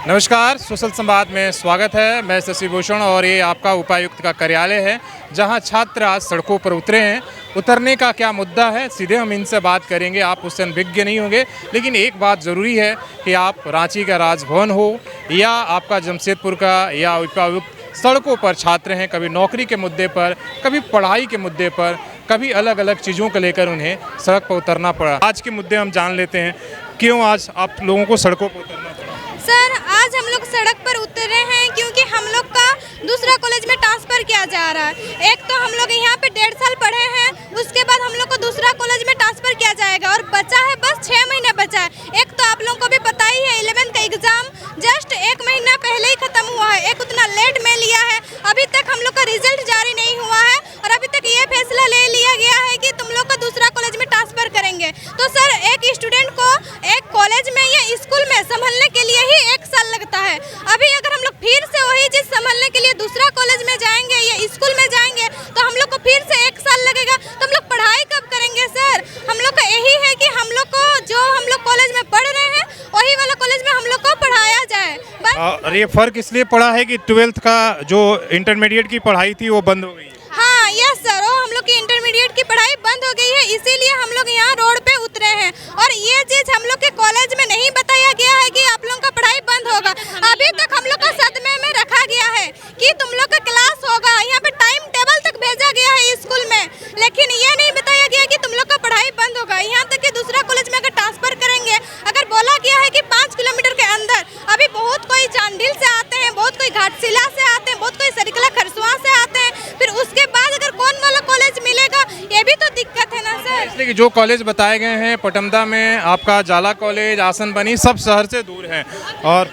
नमस्कार, सोशल संवाद में स्वागत है। मैं शशि भूषण और ये आपका उपायुक्त का कार्यालय है, जहां छात्र आज सड़कों पर उतरे हैं। उतरने का क्या मुद्दा है, सीधे हम इनसे बात करेंगे। आप उससे अनभिज्ञ नहीं होंगे, लेकिन एक बात ज़रूरी है कि आप रांची का राजभवन हो या आपका जमशेदपुर का या उपायुक्त, सड़कों पर छात्र हैं। कभी नौकरी के मुद्दे पर, कभी पढ़ाई के मुद्दे पर, कभी अलग अलग चीज़ों को लेकर उन्हें सड़क पर उतरना पड़ा। आज के मुद्दे हम जान लेते हैं, क्यों आज आप लोगों को सड़कों पर उतरना पड़ा। सर, आज हम लोग सड़क पर उतरे हैं क्योंकि हम लोग का दूसरा कॉलेज में ट्रांसफ़र किया जा रहा है। एक तो हम लोग यहाँ पे 1.5 साल पढ़े हैं, उसके बाद हम लोग को दूसरा कॉलेज में ट्रांसफ़र किया जाएगा और बचा है बस 6 महीने बचा है। एक तो आप लोगों को भी पता ही है, 11th का एग्ज़ाम जस्ट 1 महीना पहले ही ख़त्म हुआ है। एक उतना लेट में लिया है, अभी तक हम लोग का रिजल्ट जारी नहीं हुआ है और अभी तक ये फैसला ले लिया गया है कि तुम लोग को दूसरा कॉलेज में ट्रांसफ़र करेंगे। तो सर, एक स्टूडेंट को एक कॉलेज में या स्कूल में संभलने के लिए ही 1 साल लगता है। अभी अगर हम लोग फिर से वही चीज़ संभलने के लिए दूसरा कॉलेज में जाएंगे या स्कूल में जाएंगे तो हम लोग को फिर से 1 साल लगेगा। तो हम लोग पढ़ाई कब करेंगे सर? हम लोग का यही है कि हम लोग को जो हम लोग कॉलेज में पढ़ रहे हैं वही वाला कॉलेज में हम लोग को पढ़ाया जाए। और ये फ़र्क इसलिए पड़ा है कि 12th का जो इंटरमीडिएट की पढ़ाई थी वो बंद हो गई है। हाँ, यस सर, वो हम लोग की इंटरमीडिएट की पढ़ाई बंद हो गई है, इसीलिए हम लोग यहाँ रोड पे उतरे हैं। और ये चीज़ हम लोग के कॉलेज में नहीं बताया गया है कि आप लोगों का पढ़ाई बंद होगा। अभी तक हम लोग को सदमे में रखा गया है कि तुम लोग का क्लास होगा। यहाँ पे टाइम टेबल तक भेजा गया है स्कूल में, लेकिन ये नहीं बताया गया कि तुम लोग का पढ़ाई बंद होगा। यहाँ तक कि दूसरा कॉलेज में अगर ट्रांसफ़र करेंगे, अगर बोला गया है कि 5 किलोमीटर के अंदर, अभी बहुत कोई चांडिल से आते हैं, बहुत कोई घाटशिला से आते हैं, बहुत कोई सरिकला खरसुआ से आते हैं, फिर उसके बाद अगर कौन वाला कॉलेज मिलेगा, ये भी तो दिक्कत है ना सर। इसलिए कि जो कॉलेज बताए गए हैं पटमदा में, आपका जाला कॉलेज, आसनबनी, सब शहर से दूर हैं। और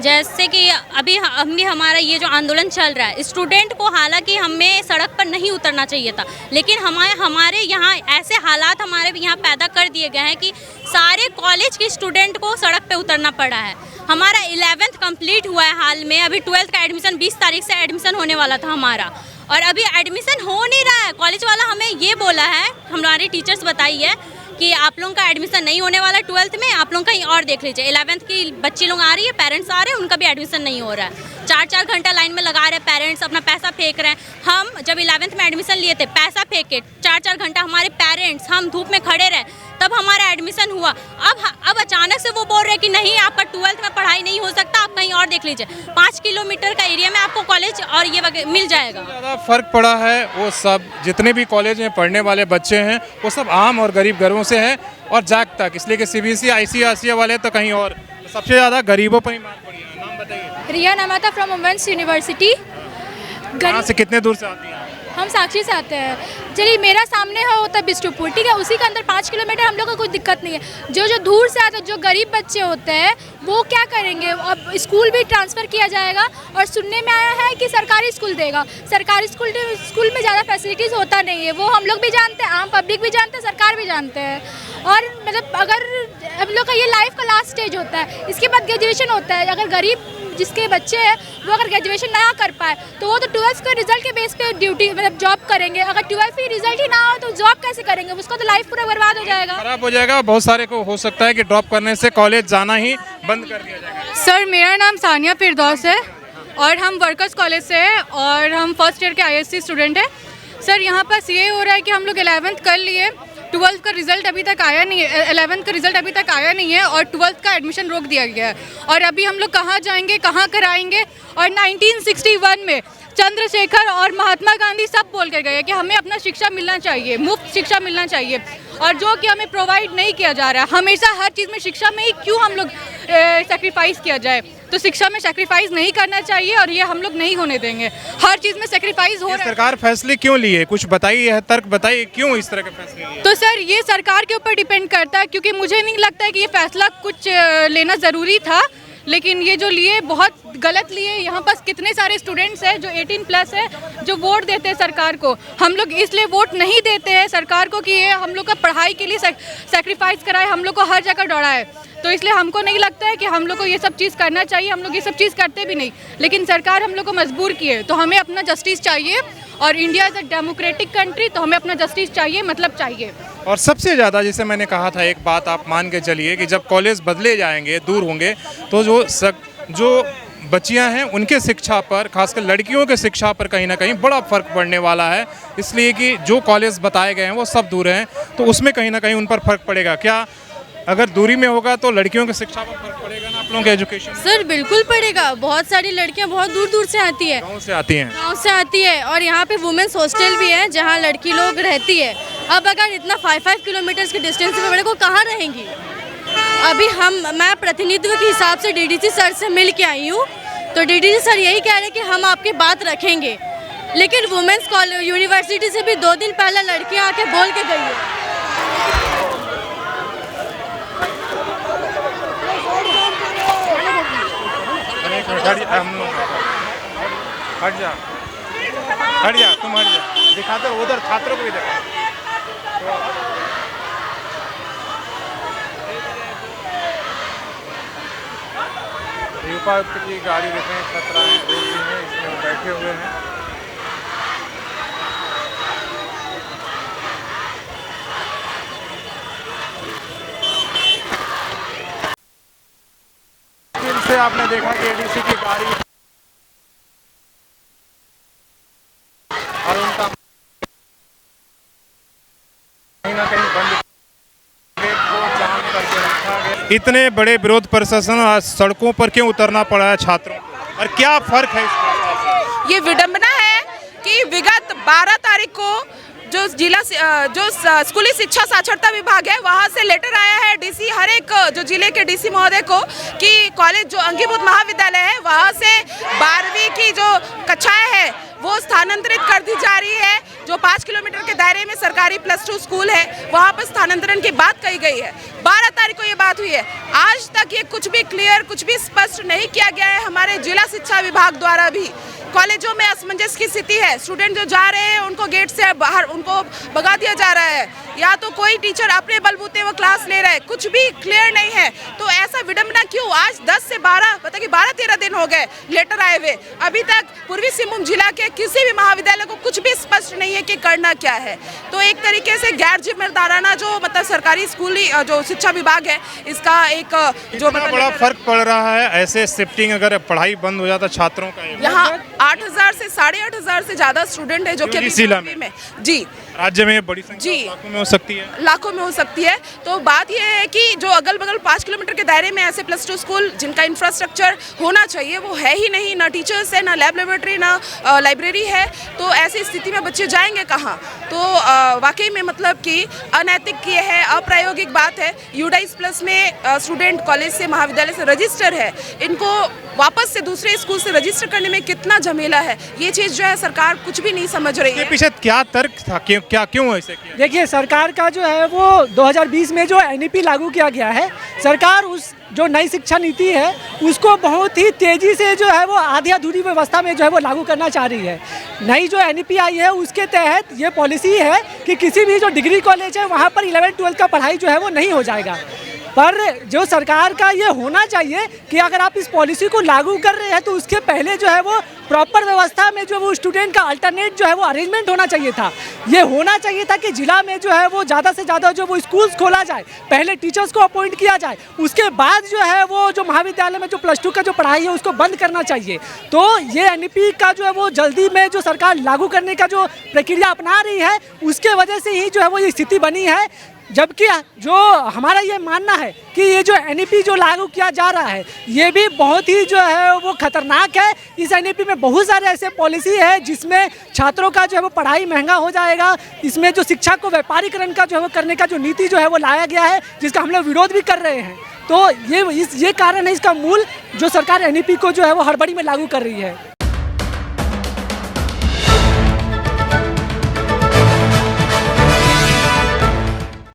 जैसे कि अभी हमारा ये जो आंदोलन चल रहा है, स्टूडेंट को हालांकि हमें सड़क पर नहीं उतरना चाहिए था, लेकिन हमारे यहाँ ऐसे हालात हमारे यहाँ पैदा कर दिए गए हैं कि सारे कॉलेज के स्टूडेंट को सड़क पे उतरना पड़ा है। हमारा 11th कंप्लीट हुआ है हाल में, अभी 12th का एडमिशन 20 तारीख से एडमिशन होने वाला था हमारा, और अभी एडमिशन हो नहीं रहा है। कॉलेज वाला हमें ये बोला है, हमारे टीचर्स बताई है कि आप लोगों का एडमिशन नहीं होने वाला 12th में, आप लोग कहीं और देख लीजिए। 11th की बच्चे लोग आ रही है, पेरेंट्स आ रहे हैं, उनका भी एडमिशन नहीं हो रहा है। 4-4 घंटा लाइन में लगा रहे हैं, पेरेंट्स अपना पैसा फेंक रहे हैं। हम जब 11th में एडमिशन लिए थे, पैसा फेंक के 4-4 घंटा हमारे पेरेंट्स, हम धूप में खड़े रहे, तब हमारा एडमिशन हुआ। अब अचानक से वो बोल रहे हैं कि नहीं, आपका 12th में पढ़ाई नहीं हो सकता, आप कहीं और देख लीजिए। 5 किलोमीटर का एरिया में आपको कॉलेज और ये मिल जाएगा। ज़्यादा फर्क पड़ा है वो सब जितने भी कॉलेज में पढ़ने वाले बच्चे हैं वो सब आम और गरीब घरों से हैं और जाग तक, इसलिए कि CBSE ICSE वाले तो कहीं और। सबसे ज़्यादा गरीबों पर ही मार पड़ी है। नाम बताइए। रिया नमाता फ्रॉम वुमेन्स यूनिवर्सिटी। कहाँ से, कितने दूर से आती हैं? हम साक्षी से आते हैं। चलिए, मेरा सामने है होता है बिष्टुपुर, ठीक है, उसी के अंदर 5 किलोमीटर, हम लोग को कोई दिक्कत नहीं है। जो दूर से आते हैं, जो गरीब बच्चे होते हैं, वो क्या करेंगे? अब स्कूल भी ट्रांसफ़र किया जाएगा और सुनने में आया है कि सरकारी स्कूल देगा। सरकारी स्कूल में ज़्यादा फैसिलिटीज़ होता नहीं है, वो हम लोग भी जानते हैं, आम पब्लिक भी जानते हैं, सरकार भी जानते हैं। और मतलब अगर हम लोग का ये लाइफ का लास्ट स्टेज होता है, इसके बाद ग्रेजुएशन होता है। अगर गरीब जिसके बच्चे हैं वो अगर ग्रेजुएशन ना कर पाए तो वो तो 12th के रिजल्ट के बेस पे ड्यूटी मतलब जॉब करेंगे। अगर 12th की रिजल्ट ही ना हो तो जॉब कैसे करेंगे? उसका तो लाइफ पूरा बर्बाद हो जाएगा, खराब हो जाएगा। बहुत सारे को हो सकता है कि ड्रॉप करने से कॉलेज जाना ही बंद कर दिया जाएगा। सर, मेरा नाम सानिया फिरदौस है और हम वर्कर्स कॉलेज से हैं और हम फर्स्ट ईयर के ISC स्टूडेंट हैं। सर, यहाँ पर ये हो रहा है कि हम लोग 11th कर लिए, 12th का रिज़ल्ट अभी तक आया नहीं है, 11th का रिज़ल्ट अभी तक आया नहीं है और 12th का एडमिशन रोक दिया गया है। और अभी हम लोग कहाँ जाएंगे, कहाँ कराएंगे? और 1961 में चंद्रशेखर और महात्मा गांधी सब बोल कर गए कि हमें अपना शिक्षा मिलना चाहिए, मुफ्त शिक्षा मिलना चाहिए, और जो कि हमें प्रोवाइड नहीं किया जा रहा है। हमेशा हर चीज़ में शिक्षा में ही क्यों हम लोग सेक्रीफाइस किया जाए? तो शिक्षा में सेक्रीफाइस नहीं करना चाहिए और ये हम लोग नहीं होने देंगे। हर चीज़ में सेक्रीफाइस हो रहा है। सरकार फैसले क्यों लिए, कुछ बताइए, तर्क बताइए क्यों इस तरह के फैसले लिए? तो सर, ये सरकार के ऊपर डिपेंड करता है, क्योंकि मुझे नहीं लगता है कि ये फैसला कुछ लेना ज़रूरी था, लेकिन ये जो लिए बहुत गलत लिए। यहाँ पास कितने सारे स्टूडेंट्स हैं जो 18+ है, जो वोट देते हैं सरकार को। हम लोग इसलिए वोट नहीं देते हैं सरकार को कि ये हम लोग का पढ़ाई के लिए सेक्रीफाइस कराए, हम लोग को हर जगह दौड़ाए। तो इसलिए हमको नहीं लगता है कि हम लोग को ये सब चीज़ करना चाहिए। हम लोग ये सब चीज़ करते भी नहीं, लेकिन सरकार हम लोग को मजबूर किए, तो हमें अपना जस्टिस चाहिए। और India is a democratic country, तो हमें अपना जस्टिस चाहिए, मतलब चाहिए। और सबसे ज़्यादा, जैसे मैंने कहा था, एक बात आप मान के चलिए कि जब कॉलेज बदले जाएंगे, दूर होंगे, तो जो जो बच्चियां हैं उनके शिक्षा पर, खासकर लड़कियों के शिक्षा पर कहीं ना कहीं बड़ा फर्क पड़ने वाला है, इसलिए कि जो कॉलेज बताए गए हैं वो सब दूर हैं, तो उसमें कहीं ना कहीं उन पर फर्क पड़ेगा। क्या अगर दूरी में होगा तो लड़कियों की शिक्षा पर फर्क पड़ेगा ना आप लोगों के एजुकेशन? सर बिल्कुल पड़ेगा। बहुत सारी लड़कियां बहुत दूर दूर से आती है, गाँव से आती हैं। गांव से आती है, और यहाँ पे वुमेन्स हॉस्टल भी है जहाँ लड़की लोग रहती है। अब अगर इतना 5-5 किलोमीटर के डिस्टेंस पे बड़े को कहाँ रहेंगी? अभी मैं प्रतिनिधित्व के हिसाब से डीडीसी सर से मिल के आई हूँ, तो डीडीसी सर यही कह रहे हैं कि हम आपकी बात रखेंगे, लेकिन वुमेन्स कॉलेज यूनिवर्सिटी से भी 2 दिन पहले लड़कियाँ आके बोल के गई है। हट जा तुम, हट जा, दिखाते उधर छात्रों को भी देखा। उपायुक्त की गाड़ी देख रहे हैं, छात्राएं इसमें बैठे हुए हैं। से आपने देखा कि एडीसी की गाड़ी और उनका कहीं ना कहीं बंद को जाम करके रखा गया। इतने बड़े विरोध प्रदर्शन आज सड़कों पर क्यों उतरना पड़ा है छात्रों को, और क्या फर्क है इसका? ये विडंबना है कि विगत 12 तारीख को जो स्कूली शिक्षा साक्षरता विभाग है वहाँ से लेटर आया है डीसी, हर एक जो जिले के डीसी महोदय को, कि कॉलेज जो अंगीभूत महाविद्यालय है वहाँ से 12वीं की जो कक्षाएं हैं वो स्थानांतरित कर दी जा रही है। जो 5 किलोमीटर के दायरे में सरकारी +2 स्कूल है वहाँ पर स्थानांतरण की बात कही गई है। 12 तारीख को ये बात हुई है। आज तक ये कुछ भी क्लियर, कुछ भी स्पष्ट नहीं किया गया है हमारे जिला शिक्षा विभाग द्वारा भी। कॉलेजों में असमंजस की स्थिति है, स्टूडेंट जो जा रहे हैं उनको गेट से बाहर उनको भगा दिया जा रहा है, या तो कोई टीचर अपने बलबूते वो क्लास ले रहा है, कुछ भी क्लियर नहीं है। तो ऐसा विडंबना क्यों? आज 10 से 12 पता कि 12-13 दिन हो गए लेटर आए हुए, अभी तक पूर्वी सिंहभूम जिला के किसी भी महाविद्यालय को कुछ भी स्पष्ट नहीं है कि करना क्या है। तो एक तरीके से गैर जिम्मेदाराना जो मतलब सरकारी स्कूली जो शिक्षा विभाग है इसका एक जो बड़ा फर्क पड़ रहा है। ऐसे शिफ्टिंग अगर पढ़ाई बंद हो जाता छात्रों का, यहाँ 8,000 से 8,500 से ज्यादा स्टूडेंट है जो कि जिला में जी राज्य में बड़ी संख्या लाखों में हो सकती है, लाखों में हो सकती है। तो बात यह है कि जो अगल बगल 5 किलोमीटर के दायरे में ऐसे +2 स्कूल जिनका इंफ्रास्ट्रक्चर होना चाहिए वो है ही नहीं, ना टीचर्स है, ना लैब लेबोरेटरी, ना लाइब्रेरी है। तो ऐसी स्थिति में बच्चे जाएंगे कहाँ? तो वाकई में मतलब कि अनैतिक ये है, अप्रायोगिक बात है। UDAIS+ में स्टूडेंट कॉलेज से महाविद्यालय से रजिस्टर है, इनको वापस से दूसरे स्कूल से रजिस्टर करने में कितना झमेला है, ये चीज़ जो है सरकार कुछ भी नहीं समझ रही है। पीछे क्या तर्क था, क्यों ऐसे किया? देखिए, सरकार का जो है वो 2020 में जो NEP लागू किया गया है, सरकार उस जो नई शिक्षा नीति है उसको बहुत ही तेज़ी से जो है वो आधी अधूरी व्यवस्था में जो है वो लागू करना चाह रही है। नई जो NEP आई है उसके तहत ये पॉलिसी है कि किसी भी जो डिग्री कॉलेज है वहाँ पर 11-12 का पढ़ाई जो है वो नहीं हो जाएगा। पर जो सरकार का ये होना चाहिए कि अगर आप इस पॉलिसी को लागू कर रहे हैं तो उसके पहले जो है वो प्रॉपर व्यवस्था में जो वो स्टूडेंट का अल्टरनेट जो है वो अरेंजमेंट होना चाहिए था। ये होना चाहिए था कि जिला में जो है वो ज़्यादा से ज़्यादा जो वो स्कूल्स खोला जाए, पहले टीचर्स को अपॉइंट किया जाए, उसके बाद जो है वो जो महाविद्यालय में जो +2 का जो पढ़ाई है उसको बंद करना चाहिए। तो ये NEP का जो है वो जल्दी में जो सरकार लागू करने का जो प्रक्रिया अपना रही है उसके वजह से ही जो है वो ये स्थिति बनी है। जबकि जो हमारा ये मानना है कि ये जो NEP जो लागू किया जा रहा है ये भी बहुत ही जो है वो खतरनाक है। इस NEP में बहुत सारे ऐसे पॉलिसी है जिसमें छात्रों का जो है वो पढ़ाई महंगा हो जाएगा। इसमें जो शिक्षा को व्यापारीकरण का जो है वो करने का जो नीति जो है वो लाया गया है, जिसका हम लोग विरोध भी कर रहे हैं। तो ये कारण है इसका मूल, जो सरकार NEP को जो है वो हड़बड़ी में लागू कर रही है।